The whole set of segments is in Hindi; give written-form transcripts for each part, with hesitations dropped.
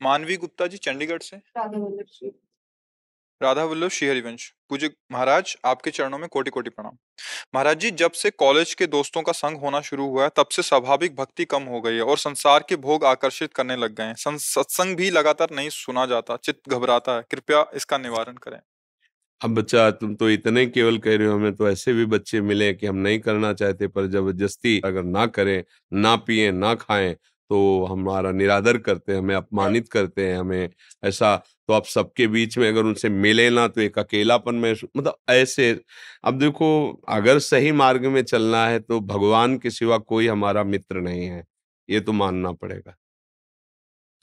मानवी गुप्ता जी चंडीगढ़ से। राधा वल्लभ जी। राधा वल्लभ श्री हरिवंश। पूज्य महाराज, आपके चरणों में कोटि कोटि प्रणाम। महाराज जी, जब से कॉलेज के दोस्तों का संग होना शुरू हुआ है तब से स्वाभाविक भक्ति कम हो गई है और संसार के भोग आकर्षित करने लग गए हैं। सत्संग भी लगातार नहीं सुना जाता, चित्त घबराता है। कृपया इसका निवारण करें। अब बच्चा, तुम तो इतने केवल कह रहे हो, हमें तो ऐसे भी बच्चे मिले कि हम नहीं करना चाहते पर जबरदस्ती अगर ना करें, ना पिए, ना खाएं तो हमारा निरादर करते हैं, हमें अपमानित करते हैं, हमें ऐसा। तो आप सबके बीच में अगर उनसे मिले ना तो एक अकेलापन में, मतलब ऐसे। अब देखो, अगर सही मार्ग में चलना है तो भगवान के सिवा कोई हमारा मित्र नहीं है, ये तो मानना पड़ेगा।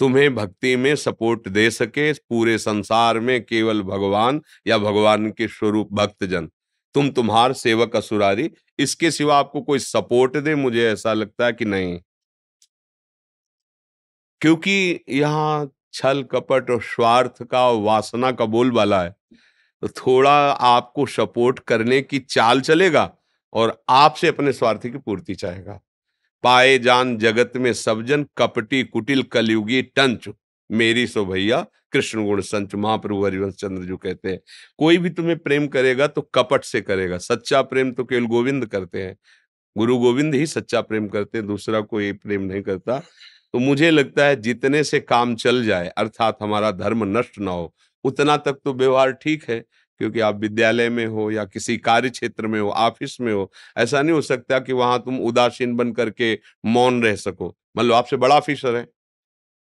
तुम्हें भक्ति में सपोर्ट दे सके पूरे संसार में केवल भगवान या भगवान के स्वरूप भक्तजन। तुम्हार सेवक असुरारी, इसके सिवा आपको कोई सपोर्ट दे, मुझे ऐसा लगता है कि नहीं। क्योंकि यहाँ छल कपट और स्वार्थ का, वासना का बोलबाला है। तो थोड़ा आपको सपोर्ट करने की चाल चलेगा और आपसे अपने स्वार्थ की पूर्ति चाहेगा। पाए जान जगत में सब जन, कपटी कुटिल कलयुगी टंच, मेरी सो भैया कृष्ण गुण संच। महाप्रभु हरिवंश चंद्र जो कहते हैं, कोई भी तुम्हें प्रेम करेगा तो कपट से करेगा। सच्चा प्रेम तो केवल गोविंद करते हैं, गुरु गोविंद ही सच्चा प्रेम करते हैं, दूसरा कोई प्रेम नहीं करता। तो मुझे लगता है जितने से काम चल जाए, अर्थात हमारा धर्म नष्ट ना हो, उतना तक तो व्यवहार ठीक है। क्योंकि आप विद्यालय में हो या किसी कार्य क्षेत्र में हो, ऑफिस में हो, ऐसा नहीं हो सकता कि वहां तुम उदासीन बन करके मौन रह सको। मान लो आपसे बड़ा ऑफिसर है,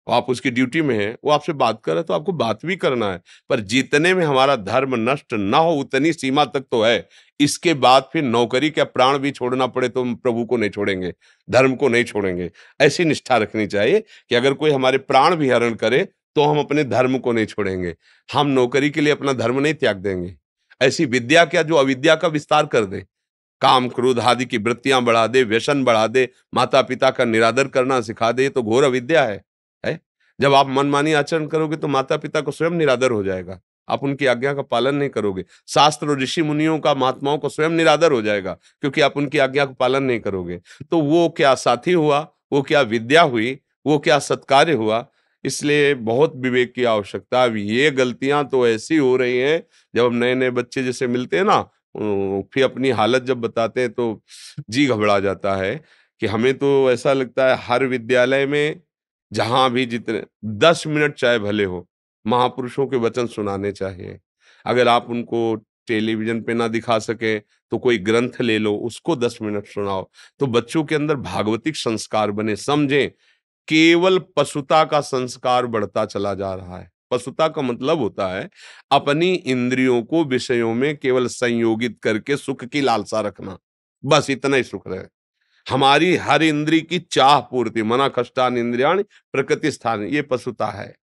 आप उसकी ड्यूटी में हैं, वो आपसे बात कर रहा है तो आपको बात भी करना है। पर जितने में हमारा धर्म नष्ट ना हो उतनी सीमा तक तो है। इसके बाद फिर नौकरी का प्राण भी छोड़ना पड़े तो हम प्रभु को नहीं छोड़ेंगे, धर्म को नहीं छोड़ेंगे। ऐसी निष्ठा रखनी चाहिए कि अगर कोई हमारे प्राण भी हरण करे तो हम अपने धर्म को नहीं छोड़ेंगे। हम नौकरी के लिए अपना धर्म नहीं त्याग देंगे। ऐसी विद्या क्या जो अविद्या का विस्तार कर दे, काम क्रोध आदि की वृत्तियां बढ़ा दे, व्यसन बढ़ा दे, माता पिता का निरादर करना सिखा दे, ये तो घोर अविद्या है। जब आप मनमानी आचरण करोगे तो माता पिता को स्वयं निरादर हो जाएगा, आप उनकी आज्ञा का पालन नहीं करोगे। शास्त्र और ऋषि मुनियों का, महात्माओं को स्वयं निरादर हो जाएगा, क्योंकि आप उनकी आज्ञा का पालन नहीं करोगे। तो वो क्या साथी हुआ, वो क्या विद्या हुई, वो क्या सत्कार्य हुआ। इसलिए बहुत विवेक की आवश्यकता। अब ये गलतियां तो ऐसी हो रही हैं, जब हम नए नए बच्चे जैसे मिलते हैं ना, फिर अपनी हालत जब बताते हैं तो जी घबरा जाता है। कि हमें तो ऐसा लगता है हर विद्यालय में, जहां भी जितने 10 मिनट चाहे भले हो, महापुरुषों के वचन सुनाने चाहिए। अगर आप उनको टेलीविजन पे ना दिखा सके तो कोई ग्रंथ ले लो, उसको 10 मिनट सुनाओ। तो बच्चों के अंदर भागवतिक संस्कार बने। समझें, केवल पशुता का संस्कार बढ़ता चला जा रहा है। पशुता का मतलब होता है अपनी इंद्रियों को विषयों में केवल संयोगित करके सुख की लालसा रखना, बस इतना ही सुख रहे। हमारी हर इंद्री की चाह पूर्ति, मना कष्टान इंद्रियाण प्रकृति स्थान, ये पशुता है।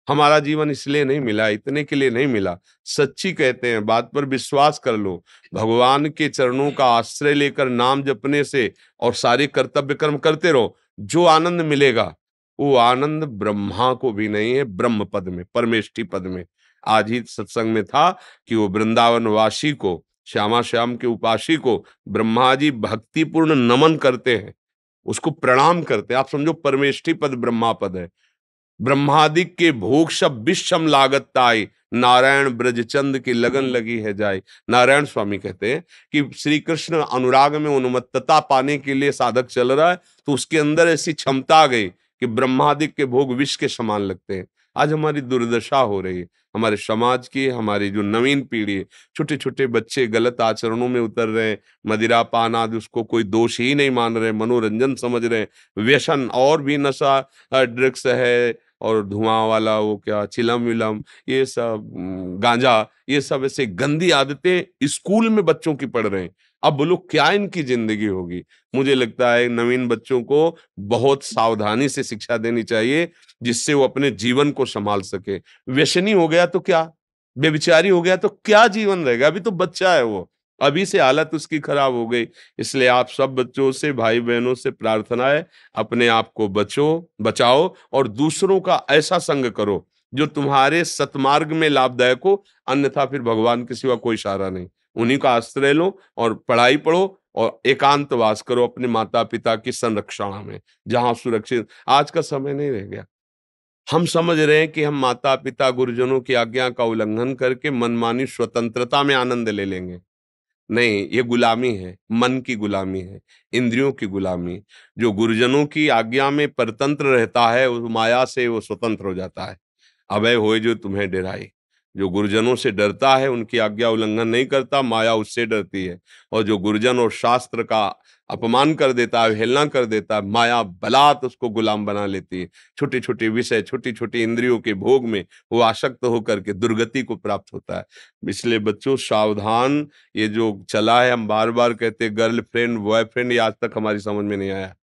हमारा जीवन इसलिए नहीं मिला, इतने के लिए नहीं मिला। सच्ची कहते हैं, बात पर विश्वास कर लो। भगवान के चरणों का आश्रय लेकर नाम जपने से और सारे कर्तव्य कर्म करते रहो, जो आनंद मिलेगा वो आनंद ब्रह्मा को भी नहीं है, ब्रह्म पद में, परमेष्टि पद में। आज ही सत्संग में था कि वो वृंदावन वासी को, श्यामा श्याम के उपासी को ब्रह्मा जी भक्तिपूर्ण नमन करते हैं, उसको प्रणाम करते हैं। आप समझो परमेष्टि पद ब्रह्मा पद है। ब्रह्मादिक के भोग सब विषम लागत ताई, नारायण ब्रजचंद की लगन लगी है जाय। नारायण स्वामी कहते हैं कि श्री कृष्ण अनुराग में उन्मत्तता पाने के लिए साधक चल रहा है तो उसके अंदर ऐसी क्षमता आ गई कि ब्रह्मादिक के भोग विष के समान लगते हैं। आज हमारी दुर्दशा हो रही है, हमारे समाज की, हमारी जो नवीन पीढ़ी है। छोटे छोटे बच्चे गलत आचरणों में उतर रहे हैं, मदिरा पान आदि उसको कोई दोष ही नहीं मान रहे, मनोरंजन समझ रहे हैं। व्यसन और भी नशा, ड्रग्स है, और धुआं वाला वो क्या चिलम विलम, ये सब गांजा, ये सब ऐसे गंदी आदतें स्कूल में बच्चों की पढ़ रहे हैं। अब बोलो क्या इनकी जिंदगी होगी। मुझे लगता है नवीन बच्चों को बहुत सावधानी से शिक्षा देनी चाहिए, जिससे वो अपने जीवन को संभाल सके। व्यसनी हो गया तो क्या, बेविचारी हो गया तो क्या जीवन रहेगा। अभी तो बच्चा है वो, अभी से हालत उसकी खराब हो गई। इसलिए आप सब बच्चों से, भाई बहनों से प्रार्थना है, अपने आप को बचाओ और दूसरों का ऐसा संग करो जो तुम्हारे सतमार्ग में लाभदायक हो। अन्यथा फिर भगवान के सिवा कोई सहारा नहीं। उन्हीं का आश्रय लो और पढ़ाई पढ़ो और एकांतवास करो अपने माता पिता की संरक्षणा में, जहां सुरक्षित। आज का समय नहीं रह गया। हम समझ रहे हैं कि हम माता पिता गुरुजनों की आज्ञा का उल्लंघन करके मनमानी स्वतंत्रता में आनंद ले लेंगे। नहीं, ये गुलामी है, मन की गुलामी है, इंद्रियों की गुलामी। जो गुरुजनों की आज्ञा में परतंत्र रहता है, उस माया से वो स्वतंत्र हो जाता है। अभय होए जो तुम्हें डराई। जो गुरुजनों से डरता है, उनकी आज्ञा उल्लंघन नहीं करता, माया उससे डरती है। और जो गुरुजन और शास्त्र का अपमान कर देता है, अवहेलना कर देता है, माया बलात् उसको गुलाम बना लेती है। छोटे-छोटे विषय, छोटी-छोटी इंद्रियों के भोग में वो आसक्त होकर के दुर्गति को प्राप्त होता है। इसलिए बच्चों सावधान, ये जो चला है, हम बार-बार कहते हैं गर्लफ्रेंड, बॉयफ्रेंड, ये आज तक हमारी समझ में नहीं आया।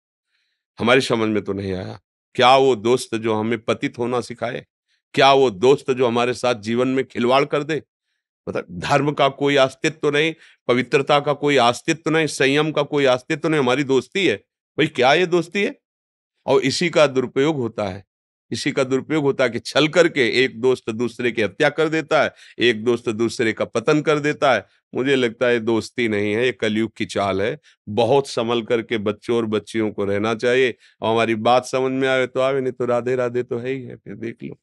हमारी समझ में तो नहीं आया। क्या वो दोस्त जो हमें पतित होना सिखाए? क्या वो दोस्त जो हमारे साथ जीवन में खिलवाड़ कर दे? मतलब धर्म का कोई अस्तित्व नहीं, पवित्रता का कोई अस्तित्व नहीं, संयम का कोई अस्तित्व नहीं, हमारी दोस्ती है। भाई क्या ये दोस्ती है? और इसी का दुरुपयोग होता है। इसी का दुरुपयोग होता है कि छल करके एक दोस्त दूसरे की हत्या कर देता है, एक दोस्त दूसरे का पतन कर देता है। मुझे लगता है ये दोस्ती नहीं है, ये कलयुग की चाल है। बहुत संभल करके बच्चों और बच्चियों को रहना चाहिए। और हमारी बात समझ में आवे तो आवे, नहीं तो राधे-राधे तो है ही है, फिर देख लो।